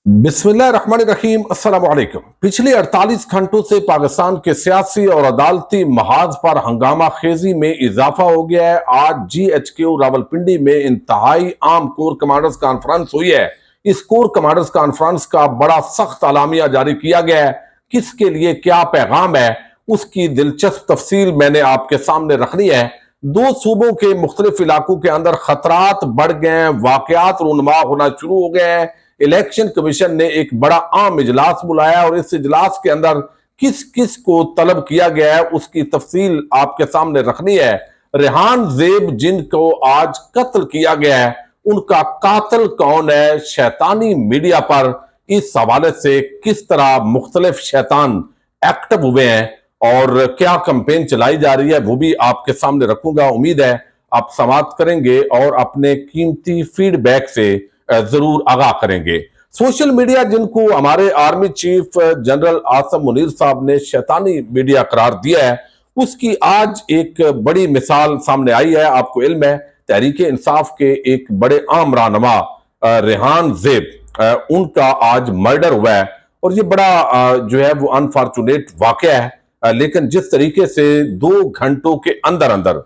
बिस्मिल्लाहिर्रहमानिर्रहीम अस्सलाम वालेकुम। पिछले 48 घंटों से पाकिस्तान के सियासी और अदालती महाज पर हंगामा खेजी में इजाफा हो गया है। आज GHQ रावलपिंडी में इंतहाई आम कोर कमांडर्स कॉन्फ्रेंस हुई है। इस कोर कमांडर्स कॉन्फ्रेंस का बड़ा सख्त आलामिया जारी किया गया है। किसके लिए क्या पैगाम है, उसकी दिलचस्प तफसील मैंने आपके सामने रखनी है। दो सूबों के मुख्तलिफ इलाकों के अंदर खतरात बढ़ गए, वाकयात रूनुमा होना शुरू हो गए हैं। इलेक्शन कमीशन ने एक बड़ा आम इजलास बुलाया और इस इजलास के अंदर किस किस को तलब किया गया है उसकी तफसील आपके सामने रखनी है। रेहान ज़ेब जिनको आज कत्ल किया गया है, उनका कातिल कौन है, शैतानी मीडिया पर इस हवाले से किस तरह मुख्तलिफ शैतान एक्टिव हुए हैं और क्या कैंपेन चलाई जा रही है, वो भी आपके सामने रखूंगा। उम्मीद है आप समाप्त करेंगे और अपने कीमती फीडबैक से जरूर आगाह करेंगे। सोशल मीडिया जिनको हमारे army chief general Asim Munir साहब ने शैतानी मीडिया करार दिया है, उसकी आज एक बड़ी मिसाल सामने आई है। आपको इल्म है, तहरीक इंसाफ के एक बड़े आम रहनुमा रेहान ज़ेब उनका आज मर्डर हुआ है और ये बड़ा जो है वो अनफॉर्चुनेट वाकया है। लेकिन जिस तरीके से 2 घंटों के अंदर अंदर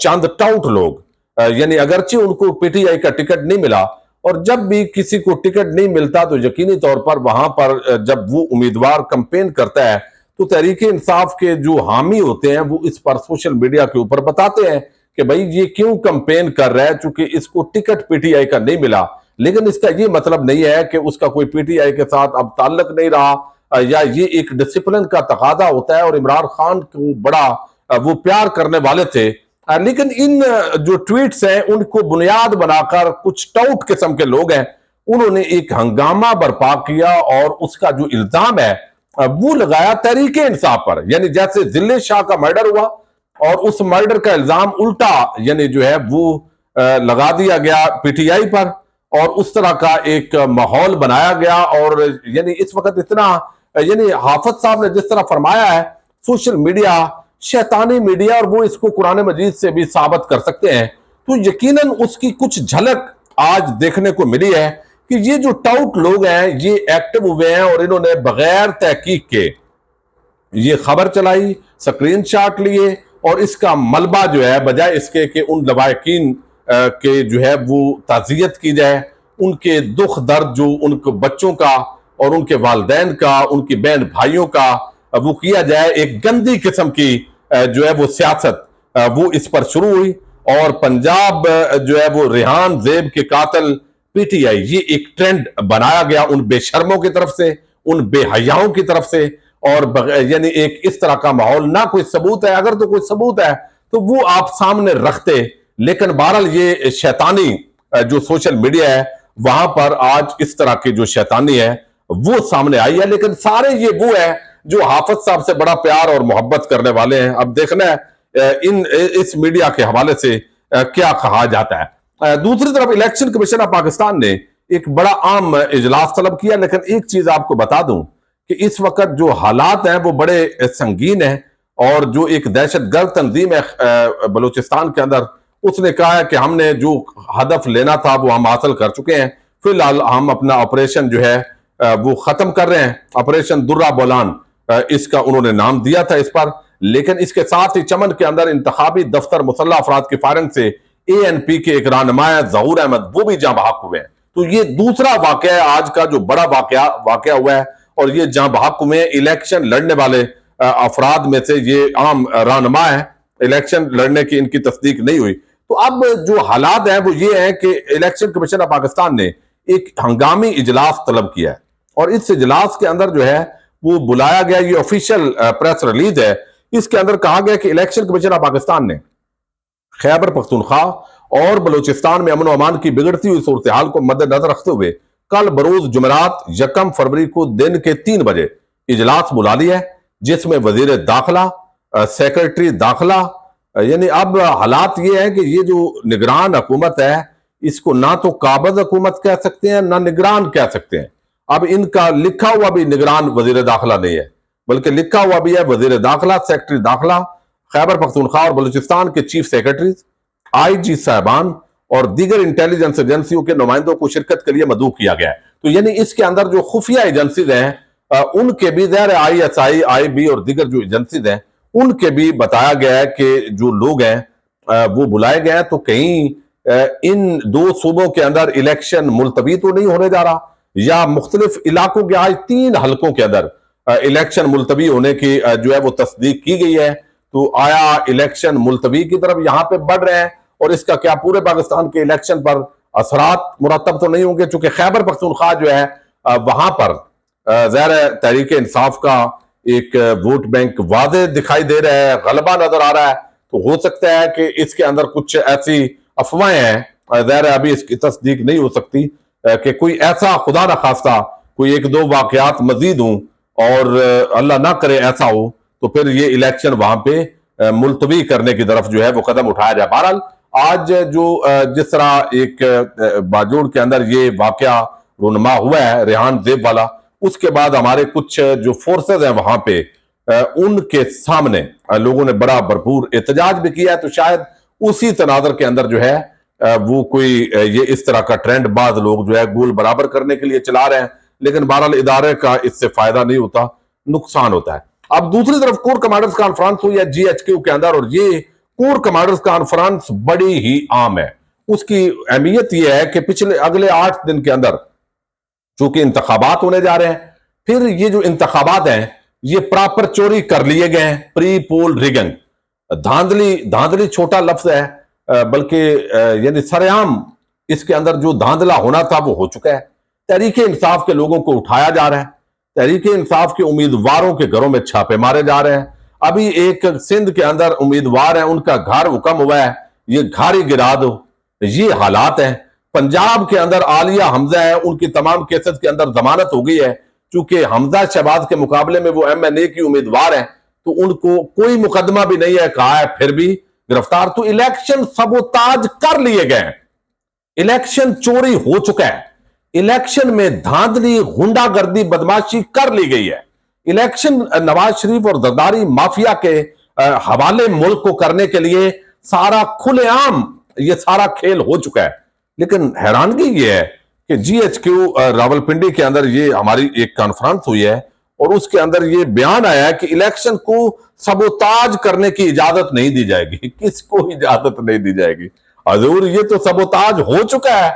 चंद टाउट लोग यानी अगरचे उनको PTI का टिकट नहीं मिला, और जब भी किसी को टिकट नहीं मिलता तो यकीनी तौर पर वहां पर जब वो उम्मीदवार कैंपेन करता है तो तहरीक इंसाफ के जो हामी होते हैं वो इस पर सोशल मीडिया के ऊपर बताते हैं कि भाई ये क्यों कैंपेन कर रहा है, चूंकि इसको टिकट PTI का नहीं मिला। लेकिन इसका ये मतलब नहीं है कि उसका कोई PTI के साथ अब ताल्लुक नहीं रहा या ये एक डिसिप्लिन का तकादा होता है। और इमरान खान को बड़ा वो प्यार करने वाले थे, लेकिन इन जो ट्वीट्स हैं उनको बुनियाद बनाकर कुछ टाउट किस्म के लोग हैं, उन्होंने एक हंगामा बर्पा किया और उसका जो इल्जाम है वो लगाया तहरीक इंसाफ पर। यानी जैसे जिले शाह का मर्डर हुआ और उस मर्डर का इल्जाम उल्टा यानी जो है वो लगा दिया गया PTI पर, और उस तरह का एक माहौल बनाया गया। और यानी इस वक्त इतना यानी हाफिज साहब ने जिस तरह फरमाया है, सोशल मीडिया शैतानी मीडिया, और वो इसको कुरान मजीद से भी साबित कर सकते हैं। तो यकीनन उसकी कुछ झलक आज देखने को मिली है कि ये जो टाउट लोग हैं ये एक्टिव हुए हैं और इन्होंने बगैर तहकीक के ये खबर चलाई, स्क्रीनशॉट लिए, और इसका मलबा जो है बजाय इसके कि उन लवाकिन के जो है वो ताज़ियत की जाए, उनके दुख दर्द जो उनके बच्चों का और उनके वालिदैन का, उनकी बहन भाइयों का वो किया जाए, एक गंदी किस्म की जो है वो सियासत वो इस पर शुरू हुई। और पंजाब जो है वो रेहान ज़ेब के कातिल PTI, ये एक ट्रेंड बनाया गया उन बेशर्मों की तरफ से, उन बेहयाओं की तरफ से। और यानी एक इस तरह का माहौल, ना कोई सबूत है, अगर तो कोई सबूत है तो वो आप सामने रखते। लेकिन बहरहाल ये शैतानी जो सोशल मीडिया है वहां पर आज इस तरह की जो शैतानी है वो सामने आई है। लेकिन सारे ये वो है जो हाफिज साहब से बड़ा प्यार और मोहब्बत करने वाले हैं। अब देखना है इस मीडिया के हवाले से क्या कहा जाता है। दूसरी तरफ इलेक्शन कमीशन ऑफ पाकिस्तान ने एक बड़ा आम इजलास तलब किया। लेकिन एक चीज आपको बता दूं कि इस वक्त जो हालात हैं वो बड़े संगीन हैं, और जो एक दहशतगर्द तंजीम है बलूचिस्तान के अंदर, उसने कहा है कि हमने जो हदफ लेना था वो हम हासिल कर चुके हैं। फिलहाल हम अपना ऑपरेशन जो है वो खत्म कर रहे हैं, ऑपरेशन दुर्रा बोलान इसका उन्होंने नाम दिया था इस पर। लेकिन इसके साथ ही चमन के अंदर इंतखाबी दफ्तर मुसल्लह अफराद की फायरिंग से ANP के एक रहनुमा ज़हूर अहमद वो भी जहां बहक हुए हैं। तो ये दूसरा वाकया है आज का जो बड़ा वाकया हुआ है, और ये जहां बहक हुए हैं इलेक्शन लड़ने वाले अफराद में से ये आम रहनुमा है, इलेक्शन लड़ने की इनकी तस्दीक नहीं हुई। तो अब जो हालात हैं वो ये है कि इलेक्शन कमीशन ऑफ पाकिस्तान ने एक हंगामी इजलास तलब किया है, और इस इजलास के अंदर जो है वो बुलाया गया, ये ऑफिशियल प्रेस रिलीज है। इसके अंदर कहा गया कि इलेक्शन कमीशन ऑफ पाकिस्तान ने खैबर पख्तूनख्वा और बलूचिस्तान में अमन और अमान की बिगड़ती हुई सूरत हाल को मद्देनजर रखते हुए कल बरोज जुमेरात 1 फरवरी को दिन के 3 बजे इजलास बुला लिया है, जिसमें वजीर दाखिला, सेक्रेटरी दाखिला, यानी अब हालात ये है कि ये जो निगरान हुकूमत है इसको ना तो काबज हुकूमत कह सकते हैं ना निगरान कह सकते हैं। अब इनका लिखा हुआ भी निगरान वजीर दाखिला नहीं है, बल्कि लिखा हुआ भी है वजीर दाखिला, सेक्रेटरी दाखिला, खैबर पख्तूनख्वा और बलूचिस्तान के चीफ सेक्रेटरी, IG साहबान اور دیگر انٹیلیجنس ایجنسیوں کے نمائندوں کو شرکت کے لیے مدعو کیا گیا ہے۔ تو یعنی اس کے اندر جو خفیہ ایجنسیز ہیں ان کے بھی ظاہر ISI IB اور دیگر جو ایجنسیز ہیں ان کے بھی بتایا گیا ہے کہ جو لوگ ہیں وہ بلائے گئے ہیں، تو کہیں ان دو صوبوں کے اندر الیکشن ملتوی تو نہیں ہونے جا رہا، یا مختلف علاقوں کے آج 3 حلقوں کے اندر الیکشن ملتوی ہونے کی جو ہے وہ تصدیق کی گئی ہے۔ تو آیا الیکشن ملتوی کی طرف یہاں پہ بڑھ رہے ہیں، اور اس کا کیا پورے پاکستان کے الیکشن پر اثرات مرتب تو نہیں ہوں گے؟ چونکہ خیبر پختونخوا جو ہے وہاں پر ظاہر ہے تحریک انصاف کا ایک ووٹ بینک واضح دکھائی دے رہا ہے، غلبہ نظر آ رہا ہے، تو ہو سکتا ہے کہ اس کے اندر کچھ ایسی افواہیں ہیں، ظاہر ہے ابھی اس کی تصدیق نہیں ہو سکتی، کہ کوئی ایسا خدا نہ خواستہ کوئی 1-2 واقعات مزید ہوں اور اللہ نہ کرے ایسا ہو تو پھر یہ الیکشن وہاں پہ ملتوی کرنے کی طرف جو ہے وہ قدم اٹھایا جائے۔ بہرحال آج جو جس طرح ایک باجوڑ کے اندر یہ واقعہ رونما ہوا ہے ریحان زیب والا، اس کے بعد ہمارے کچھ جو فورسز ہیں وہاں پہ ان کے سامنے لوگوں نے بڑا بھرپور احتجاج بھی کیا ہے، تو شاید اسی تناظر کے اندر جو ہے وہ کوئی یہ اس طرح کا ٹرینڈ بعض لوگ جو ہے گول برابر کرنے کے لیے چلا رہے ہیں، لیکن بہرحال ادارے کا اس سے فائدہ نہیں ہوتا، نقصان ہوتا ہے۔ اب دوسری طرف کور کمانڈرز کانفرنس ہوئی ہے GHQ کے اندر، اور یہ کور کمانڈرز کانفرنس بڑی ہی عام ہے۔ اس کی اہمیت یہ ہے کہ اگلے 8 دن کے اندر چونکہ انتخابات ہونے جا رہے ہیں، پھر یہ جو انتخابات ہیں یہ پراپر چوری کر لیے گئے ہیں، پری پول ریگنگ، دھاندلی چھوٹا لفظ ہے، بلکہ یعنی سر عام اس کے اندر جو دھاندلا ہونا تھا وہ ہو چکا ہے۔ تحریک انصاف کے لوگوں کو اٹھایا جا رہا ہے، تحریک انصاف کے امیدواروں کے گھروں میں چھاپے مارے جا رہے ہیں۔ ابھی ایک سندھ کے اندر امیدوار ہیں، ان کا گھر حکم ہوا ہے یہ گھر ہی گرا دو، یہ حالات ہیں۔ پنجاب کے اندر عالیہ حمزہ ہیں، ان کی تمام کیسز کے اندر ضمانت ہو گئی ہے، چونکہ حمزہ شہباز کے مقابلے میں وہ MNA کی امیدوار ہیں، تو ان کو کوئی مقدمہ بھی نہیں ہے، کہا ہے پھر بھی گرفتار۔ تو الیکشن سبوتاج کر لیے گئے ہیں، الیکشن چوری ہو چکا ہے، الیکشن میں دھاندلی غنڈہ گردی بدماشی کر لی گئی ہے، الیکشن نواز شریف اور زرداری مافیا کے حوالے ملک کو کرنے کے لیے سارا کھلے عام یہ سارا کھیل ہو چکا ہے۔ لیکن حیرانگی یہ ہے کہ GHQ راولپنڈی کے اندر یہ ہماری ایک کانفرنس ہوئی ہے، اور اس کے اندر یہ بیان آیا ہے کہ الیکشن کو سبوتاج کرنے کی اجازت نہیں دی جائے گی۔ کس کو اجازت نہیں دی جائے گی؟ حضور یہ تو سبوتاج ہو چکا ہے،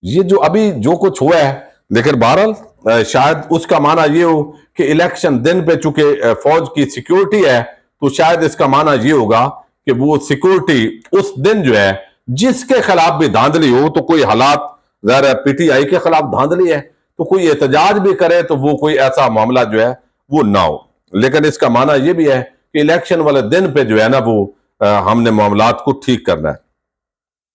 یہ جو ابھی جو کچھ ہوا ہے۔ لیکن بہرحال شاید اس کا معنی یہ ہو کہ الیکشن دن پہ چونکہ فوج کی سیکیورٹی ہے، تو شاید اس کا معنی یہ ہوگا کہ وہ سیکیورٹی اس دن جو ہے جس کے خلاف بھی دھاندلی ہو، تو کوئی حالات ظاہر PTI کے خلاف دھاندلی ہے تو کوئی احتجاج بھی کرے تو وہ کوئی ایسا معاملہ جو ہے وہ نہ ہو۔ لیکن اس کا معنی یہ بھی ہے کہ الیکشن والے دن پہ جو ہے نا وہ ہم نے معاملات کو ٹھیک کرنا ہے۔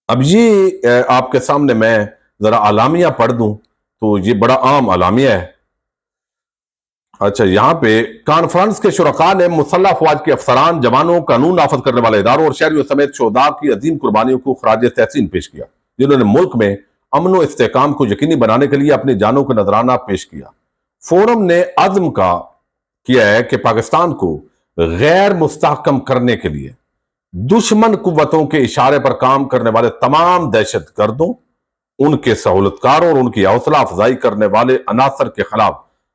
اب یہ آپ کے سامنے میں ذرا اعلامیہ پڑھ دوں تو یہ بڑا عام اعلامیہ ہے۔ اچھا، یہاں پہ کانفرنس کے شرکاء نے مسلح افواج کے افسران، جوانوں، قانون نافذ کرنے والے اداروں اور شہریوں سمیت شہداء کی عظیم قربانیوں کو خراج تحسین پیش کیا، جنہوں نے ملک میں امن و استحکام کو یقینی بنانے کے لیے اپنی جانوں کو نذرانہ پیش کیا۔ فورم نے عزم کیا ہے کہ پاکستان کو غیر مستحکم کرنے کے لیے دشمن قوتوں کے اشارے پر کام کرنے والے تمام دہشت گردوں، ان کے سہولت کاروں اور ان کی حوصلہ افزائی کرنے والے عناصر کے خلاف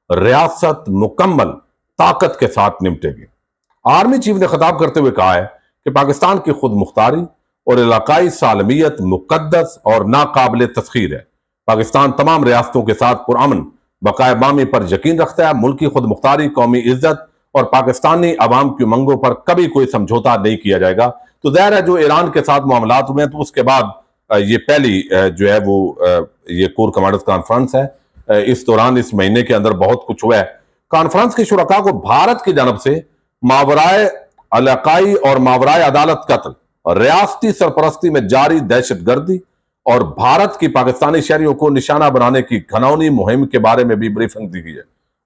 ریاست مکمل طاقت کے ساتھ نمٹے گی۔ آرمی چیف نے خطاب کرتے ہوئے کہا ہے کہ پاکستان کی خود مختاری اور علاقائی سالمیت مقدس اور ناقابل تسخیر ہے۔ پاکستان تمام ریاستوں کے ساتھ پرامن بقائے بامی پر یقین رکھتا ہے۔ ملکی خود مختاری، قومی عزت اور پاکستانی عوام کی امنگوں پر کبھی کوئی سمجھوتا نہیں کیا جائے گا۔ تو ظاہر ہے جو ایران کے ساتھ معاملات ہوئے ہیں تو اس کے بعد یہ پہلی جو ہے وہ یہ کور کمانڈرز کانفرنس ہے۔ اس دوران اس مہینے کے اندر بہت کچھ ہوا ہے۔ کانفرنس کے شرکاء کو بھارت کی جانب سے ماورائے علاقائی اور ماورائے عدالت قتل، ریاستی سرپرستی میں جاری دہشت گردی اور بھارت کی پاکستانی شہریوں کو نشانہ بنانے کی گھناؤنی مہم کے بارے میں بھی بریفنگ دی گئی ہے۔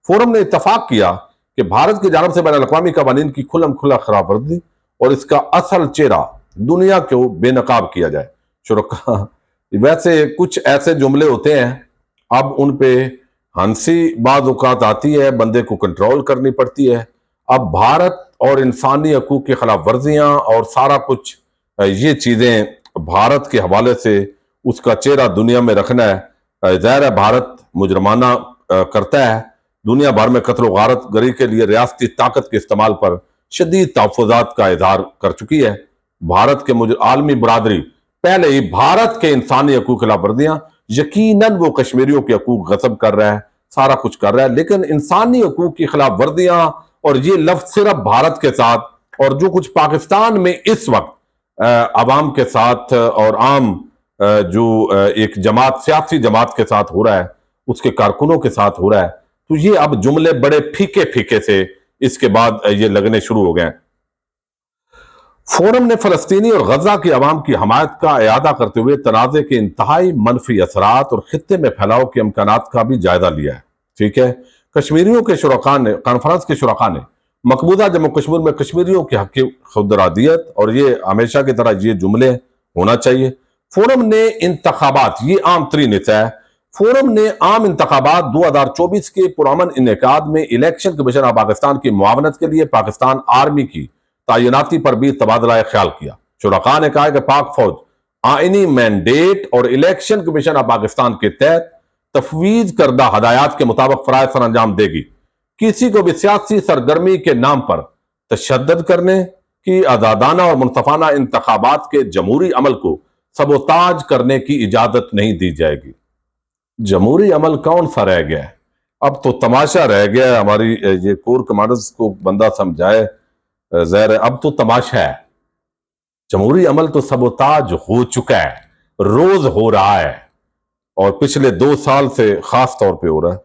فورم نے اتفاق کیا کہ بھارت کی جانب سے بین الاقوامی قوانین کی کھلم کھلا خلاف ورزی اور اس کا اصل چہرہ دنیا کو بے نقاب کیا جائے۔ شرکاء ویسے کچھ ایسے جملے ہوتے ہیں، اب ان پہ ہنسی بعض اوقات آتی ہے، بندے کو کنٹرول کرنی پڑتی ہے۔ اب بھارت اور انسانی حقوق کی خلاف ورزیاں اور سارا کچھ یہ چیزیں भारत के हवाले से उसका चेहरा दुनिया में रखना है। ज़ाहिर है भारत मुजरमाना करता है, दुनिया भर में कत्ल गारत गरी के लिए रियासती ताकत के इस्तेमाल पर शदीद तहफ़्फ़ुज़ात का इज़हार कर चुकी है। भारत के आलमी बरादरी पहले ही भारत के इंसानी हकूक़ खिलाफ वर्दियाँ, यकीनन वो कश्मीरियों के हकूक़ गसब कर रहा है, सारा कुछ कर रहा है, लेकिन इंसानी हकूक़ की खिलाफ वर्दियाँ और ये लफ्ज़ सिर्फ भारत के साथ और जो कुछ पाकिस्तान में इस वक्त अवाम के साथ और आम जो एक जमात, सियासी जमात के साथ हो रहा है, उसके कारकुनों के साथ हो रहा है, तो ये अब जुमले बड़े फीके फीके से इसके बाद ये लगने शुरू हो गए। फोरम ने फलस्तीनी और गजा की अवाम की हमायत का इयादा करते हुए तनाज़े के इंतहाई मनफी असरात और खित्ते में फैलाव के इम्कानात का भी जायजा लिया है। ठीक है, कश्मीरियों के शुरका ने, कॉन्फ्रेंस के शुरका ने मकबूजा जम्मू कश्मीर में कश्मीरियों की हक़ खुदरादियत, और ये हमेशा की तरह ये जुमले होना चाहिए। फोरम ने इंतखाबात, ये आम तरीन हिस्सा है, फोरम ने आम इंतखाबात 2024 के पुरअमन इनेकाद में इलेक्शन कमीशन ऑफ पाकिस्तान की मुआवनत के लिए पाकिस्तान आर्मी की तैनाती पर भी तबादला ख्याल किया। शुरका ने कहा कि पाक फौज आईनी मैंडेट और इलेक्शन कमीशन ऑफ पाकिस्तान के तहत तफवीज करदा हदायत के मुताबिक फराइज सर अंजाम देगी। किसी को भी सियासी सरगर्मी के नाम पर तशद्दुद करने की, आज़ादाना और मुनसफाना इंतखाबात के जमहूरी अमल को सबोताज करने की इजाजत नहीं दी जाएगी। जमहूरी अमल कौन सा रह गया है? अब तो तमाशा रह गया है। हमारी ये कोर कमांडर्स को बंदा समझाए, ज़ाहिर है अब तो तमाशा है। जमहूरी अमल तो सबोताज हो चुका है, रोज हो रहा है, और पिछले 2 साल से खास तौर पे हो रहा है।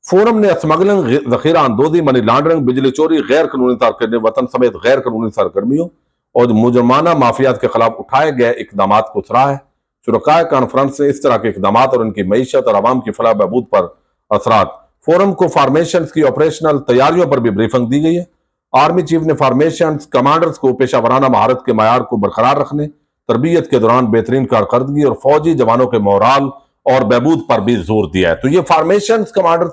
फोरम ने स्मगलिंग, जखीरा अंदोजी, मनी लॉन्ड्रिंग, बिजली चोरी, गैर कानूनी तारकीन वतन समेत गैर कानूनी सरगर्मियों और मुजरमाना माफियात के खिलाफ उठाए गए इकदाम को सराहा है। शुरकाए कॉन्फ्रेंस ने इस तरह के इकदाम और उनकी मईशत और आवाम की फलाह बहबूद पर असरात, फोरम को फार्मेशन की ऑपरेशनल तैयारियों पर भी ब्रीफिंग दी गई है। आर्मी चीफ ने फार्मेशन कमांडर्स को पेशा वराना महारत के मयार को बरकरार रखने, तरबियत के दौरान बेहतरीन कारकर्दगी और फौजी जवानों के मोराल और बहबूद पर भी जोर दिया है। तो ये फार्मेशन कमांडर्स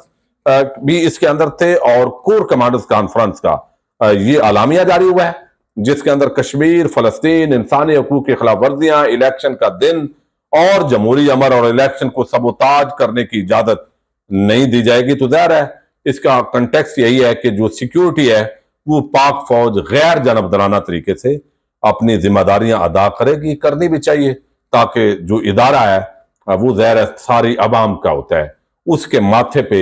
भी इसके अंदर थे, और कोर कमांडर्स कॉन्फ्रेंस का ये आलामिया जारी हुआ है, जिसके अंदर कश्मीर, फलस्तीन, इंसानी हकूक की खिलाफ वर्जियां, इलेक्शन का दिन और जमहूरी अमर और इलेक्शन को सबोताज करने की इजाजत नहीं दी जाएगी। तो जाहिर है इसका कंटेक्स्ट यही है कि जो सिक्योरिटी है वो पाक फौज गैर जानबदाराना तरीके से अपनी जिम्मेदारियां अदा करेगी, करनी भी चाहिए, ताकि जो इदारा है वो ज़ाहिर है सारी अवाम का होता है, उसके माथे पे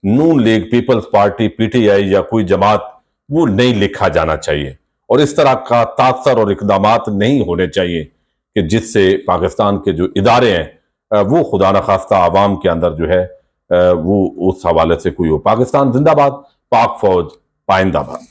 नून लीग, पीपल्स पार्टी, पीटीआई या कोई जमात वो नहीं लिखा जाना चाहिए, और इस तरह का तासर और इकदामात नहीं होने चाहिए कि जिससे पाकिस्तान के जो इदारे हैं वो खुदा न खास्ता आवाम के अंदर जो है वो उस हवाले से कोई हो। पाकिस्तान जिंदाबाद, पाक फौज पाइंदाबाद।